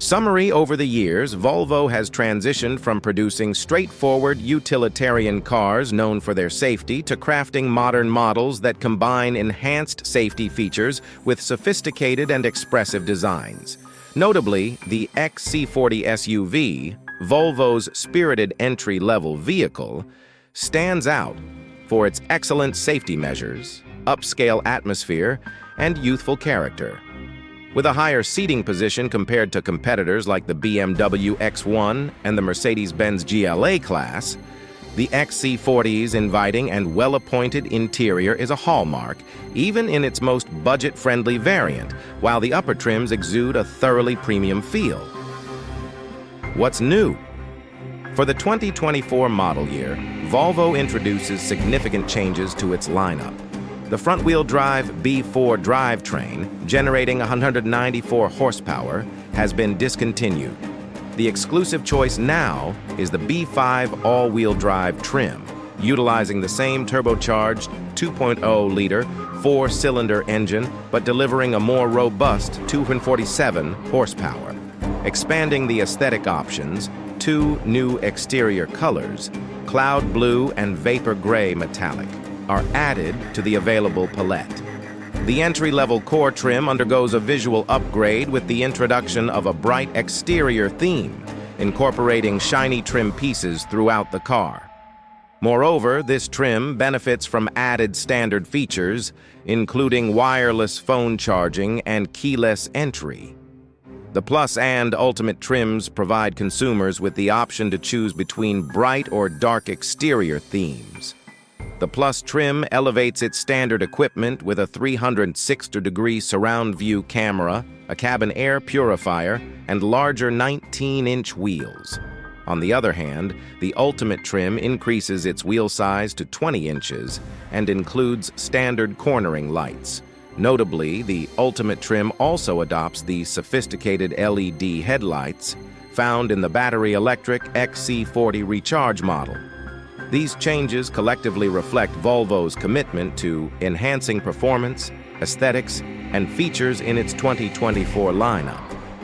Summary: over the years, Volvo has transitioned from producing straightforward utilitarian cars known for their safety to crafting modern models that combine enhanced safety features with sophisticated and expressive designs. Notably, the XC40 SUV, Volvo's spirited entry-level vehicle, stands out for its excellent safety measures, upscale atmosphere, and youthful character. With a higher seating position compared to competitors like the BMW X1 and the Mercedes-Benz GLA-class, the XC40's inviting and well-appointed interior is a hallmark, even in its most budget-friendly variant, while the upper trims exude a thoroughly premium feel. What's new? For the 2024 model year, Volvo introduces significant changes to its lineup. The front-wheel drive B4 drivetrain, generating 194 horsepower, has been discontinued. The exclusive choice now is the B5 all-wheel drive trim, utilizing the same turbocharged 2.0-liter four-cylinder engine, but delivering a more robust 247 horsepower. Expanding the aesthetic options, two new exterior colors, cloud blue and vapor gray metallic, are added to the available palette. The entry-level core trim undergoes a visual upgrade with the introduction of a bright exterior theme, incorporating shiny trim pieces throughout the car. Moreover, this trim benefits from added standard features, including wireless phone charging and keyless entry. The Plus and Ultimate trims provide consumers with the option to choose between bright or dark exterior themes. The Plus trim elevates its standard equipment with a 360-degree surround view camera, a cabin air purifier, and larger 19-inch wheels. On the other hand, the Ultimate trim increases its wheel size to 20 inches and includes standard cornering lights. Notably, the Ultimate trim also adopts the sophisticated LED headlights found in the battery-electric XC40 Recharge model. These changes collectively reflect Volvo's commitment to enhancing performance, aesthetics, and features in its 2024 lineup.